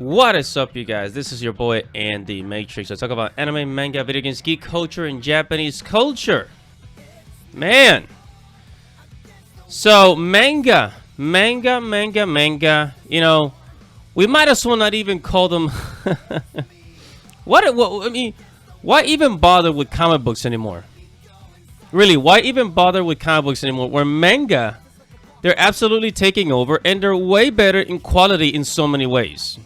What is up, you guys? This is your boy Andy Matrix. I talk about anime, manga, video games, geek culture, and Japanese culture. Man. So, manga. You know, we might as well not even call them... I mean, why even bother with comic books anymore? Really, why even bother with comic books anymore? Where manga, they're absolutely taking over, and they're way better in quality in so many ways.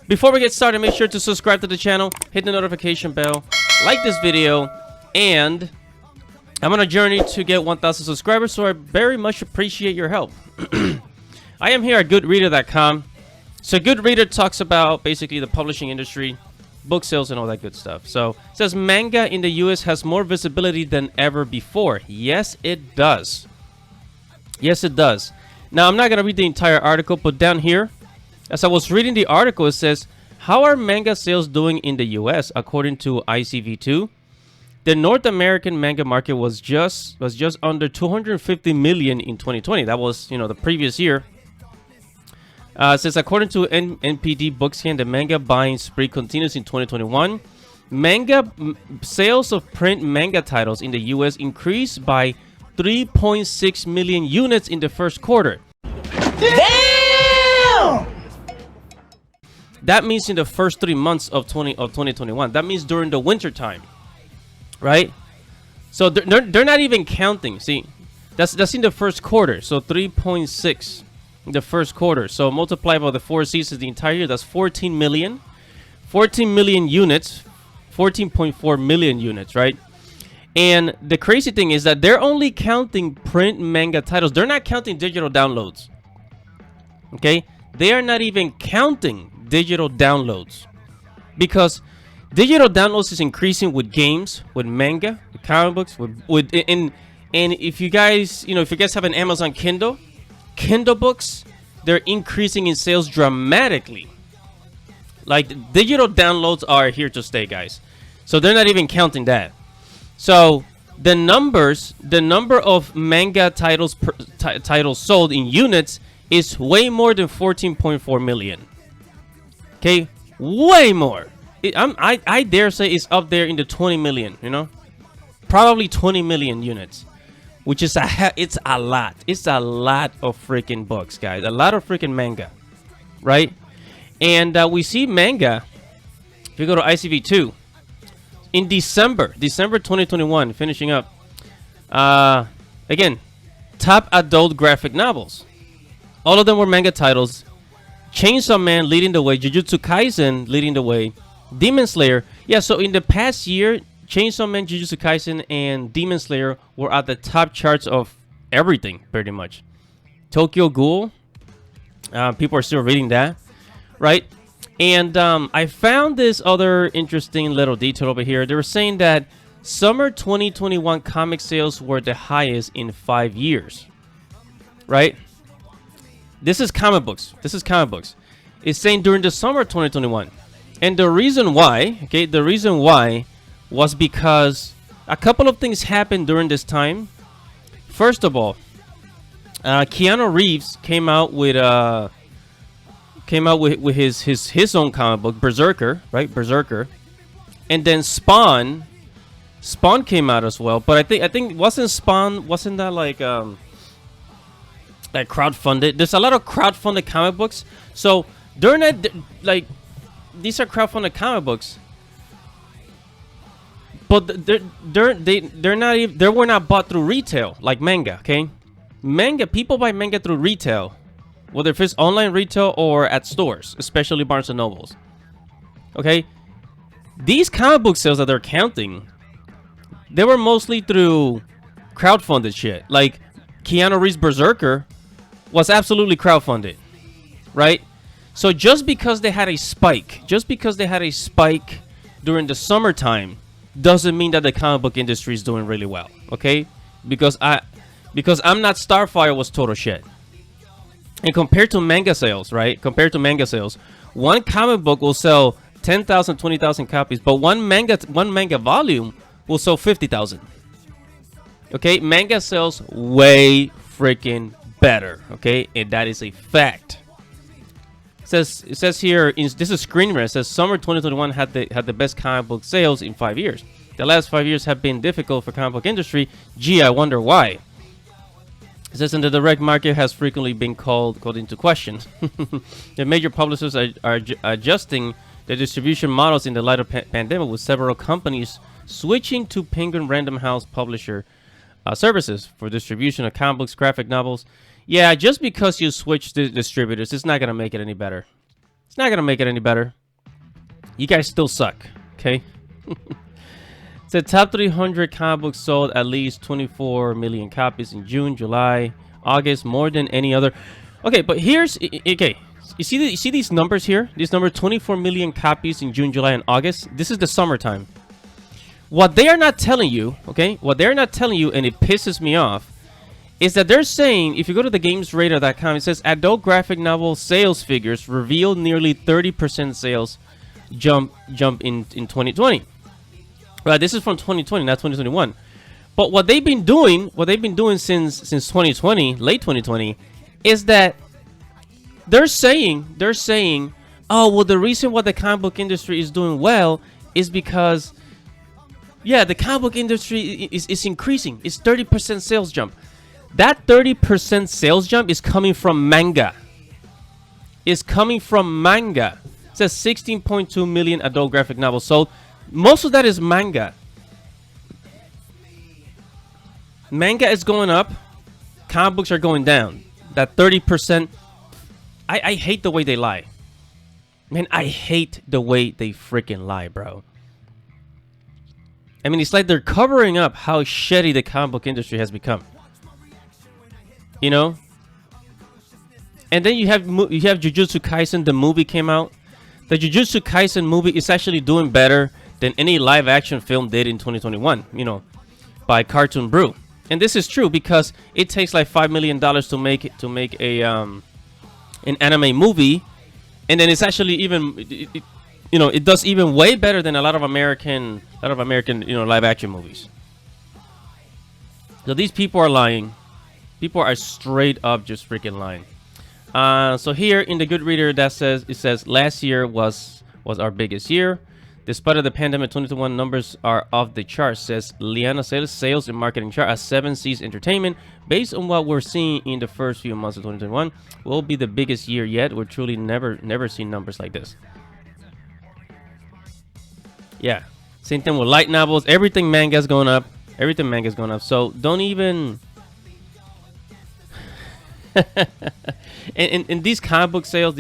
Before we get started, make sure to subscribe to the channel, hit the notification bell, like this video, and I'm on a journey to get 1,000 subscribers, so I very much appreciate your help. I am here at goodreader.com. So Goodreader talks about basically the publishing industry, book sales, and all that good stuff. So it says manga in the US has more visibility than ever before. Yes, it does. Yes, it does. Now, I'm not going to read the entire article, but down here, as I was reading the article, it says, how are manga sales doing in the US? According to ICV2, the North American manga market was just under 250 million in 2020. That was, the previous year. It says, according to NPD Bookscan, the manga buying spree continues in 2021. Sales of print manga titles in the US increased by 3.6 million units in the first quarter. Damn! That means in the first 3 months of 2021. That means during the winter time, right? So they're not even counting. See, that's in the first quarter. So 3.6 in the first quarter. So multiply by the 4 seasons the entire year. That's 14 million. 14 million units. 14.4 million units, right? And the crazy thing is that they're only counting print manga titles. They're not counting digital downloads. Okay? They are not even counting digital downloads, because digital downloads is increasing with games, with manga, with comic books, and if you guys, if you guys have an Amazon Kindle books, they're increasing in sales dramatically. Like, digital downloads are here to stay, guys. So they're not even counting that. So the number of manga titles titles sold in units is way more than 14.4 million. Okay, way more. I dare say it's up there in the 20 million. Probably 20 million units, which is it's a lot. It's a lot of freaking books, guys. A lot of freaking manga, right? And we see manga. If you go to ICV2, in December 2021, finishing up. Again, top adult graphic novels. All of them were manga titles. Chainsaw Man leading the way, Jujutsu Kaisen leading the way, Demon Slayer. Yeah, so in the past year, Chainsaw Man, Jujutsu Kaisen, and Demon Slayer were at the top charts of everything, pretty much. Tokyo Ghoul, people are still reading that, right? And I found this other interesting little detail over here. They were saying that summer 2021 comic sales were the highest in 5 years, right? This is comic books. It's saying during the summer of 2021. And the reason why, was because a couple of things happened during this time. First of all, Keanu Reeves came out with his own comic book, Berserker, right? Berserker. And then Spawn came out as well. But I think wasn't that like crowdfunded? There's a lot of crowdfunded comic books. So during that, like, these are crowdfunded comic books, but they were not bought through retail like manga. Okay, people buy manga through retail, whether if it's online retail or at stores, especially Barnes and Nobles. Okay, these comic book sales that they're counting, they were mostly through crowdfunded shit. Like Keanu Reeves' Berserker was absolutely crowdfunded, right? So just because they had a spike during the summertime doesn't mean that the comic book industry is doing really well, okay? Because I'm Not Starfire was total shit. And compared to manga sales, right? One comic book will sell 10,000, 20,000 copies, but one manga volume will sell 50,000. Okay, manga sells way freaking better, okay? And that is a fact. It says here, this is screener. It says summer 2021 had the best comic book sales in 5 years. The last 5 years have been difficult for comic book industry. Gee, I wonder why. It says, and the direct market has frequently been called into question. The major publishers are adjusting their distribution models in the light of pandemic, with several companies switching to Penguin Random House publisher services for distribution of comic books, graphic novels. Yeah, just because you switch the distributors, it's not going to make it any better. It's not going to make it any better. You guys still suck, okay? The top 300 comic books sold at least 24 million copies in June, July, August, more than any other. Okay, but here's okay. You see these numbers here? These numbers, 24 million copies in June, July, and August. This is the summertime. What they are not telling you, okay? What they're not telling you, and it pisses me off, is that they're saying, if you go to the gamesradar.com, it says adult graphic novel sales figures reveal nearly 30% sales jump in 2020. Right, this is from 2020, not 2021. But what they've been doing since 2020, late 2020, is that they're saying, oh, well, the reason why the comic book industry is doing well is because, yeah, the comic book industry is increasing. It's 30% sales jump. That 30% sales jump is coming from manga. It's coming from manga. It says 16.2 million adult graphic novels sold. Most of that is manga. Manga is going up. Comic books are going down. That 30%. I hate the way they lie. Man, I hate the way they freaking lie, bro. I mean, it's like they're covering up how shitty the comic book industry has become. You know? And then you have Jujutsu Kaisen. The movie came out. The Jujutsu Kaisen movie is actually doing better than any live action film did in 2021, you know, by Cartoon Brew. And this is true because it takes like $5 million to make a an anime movie, and then it's actually even you know, it does even way better than a lot of American you know, live action movies. So these people are lying. People are straight up just freaking lying. So here in the Goodreader, it says last year was our biggest year. Despite of the pandemic, 2021 numbers are off the charts, says Liana sales and marketing chart at 7 Seas Entertainment. Based on what we're seeing in the first few months of 2021, will be the biggest year yet. We're truly never seen numbers like this. Yeah, same thing with light novels. Everything manga's going up. Everything manga's going up. So don't even. and these comic book sales,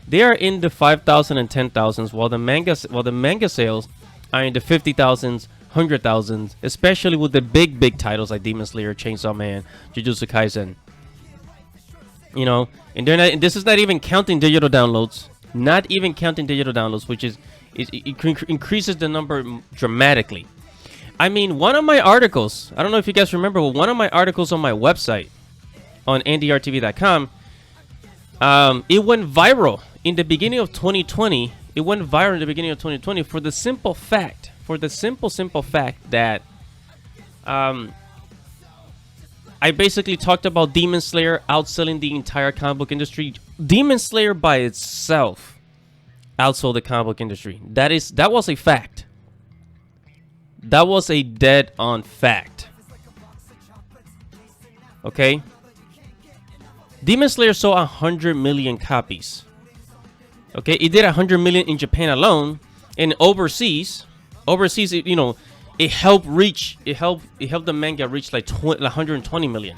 they are in the 5,000 and 10,000s, while the manga sales are in the 50,000s, 100,000s, especially with the big titles like Demon Slayer, Chainsaw Man, Jujutsu Kaisen. You know, and they're not. This is not even counting digital downloads. Not even counting digital downloads, which it increases the number dramatically. I mean, one of my articles, I don't know if you guys remember, but one of my articles on my website, on ndrtv.com, it went viral in the beginning of 2020. It went viral in the beginning of 2020 for the simple fact, that I basically talked about Demon Slayer outselling the entire comic book industry. Demon Slayer by itself outsold the comic book industry. That was a fact. That was a dead-on fact. Okay? Demon Slayer sold 100 million copies. Okay, it did 100 million in Japan alone, and overseas, you know, it helped the manga reach like 120 million.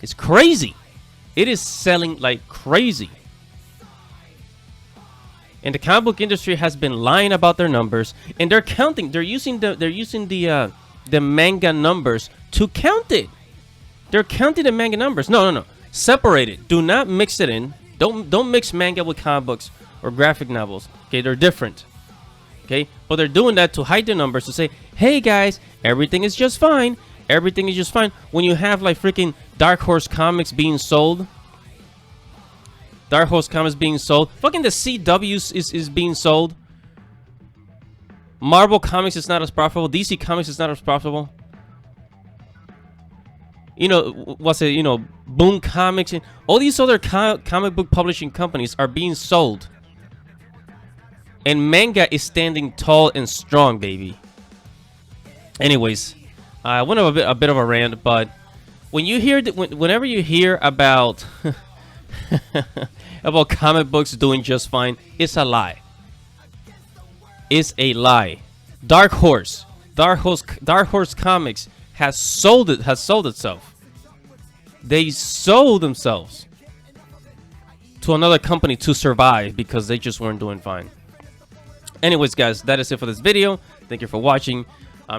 It's crazy. It is selling like crazy. And the comic book industry has been lying about their numbers, and they're counting. They're using the manga numbers to count it. They're counting the manga numbers. No. Separate it. Do not mix it in. Don't mix manga with comic books or graphic novels. Okay, they're different. Okay, but they're doing that to hide the numbers, to say, hey guys, everything is just fine. Everything is just fine. When you have like freaking Dark Horse comics being sold. Dark Horse comics being sold. Fucking the CW is being sold. Marvel Comics is not as profitable. DC Comics is not as profitable. You know, what's it? You know, Boom Comics, and all these other comic book publishing companies are being sold. And Manga is standing tall and strong, baby. Anyways, I went on a bit of a rant, but when you hear whenever you hear about about comic books doing just fine, it's a lie. It's a lie. Dark Horse Comics has sold itself. They sold themselves to another company to survive because they just weren't doing fine. Anyways, guys, that is it for this video. Thank you for watching.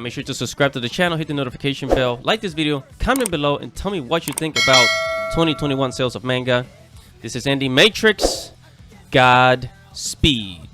Make sure to subscribe to the channel, hit the notification bell, like this video, comment below, and tell me what you think about 2021 sales of Manga. This is Andy Matrix. Godspeed.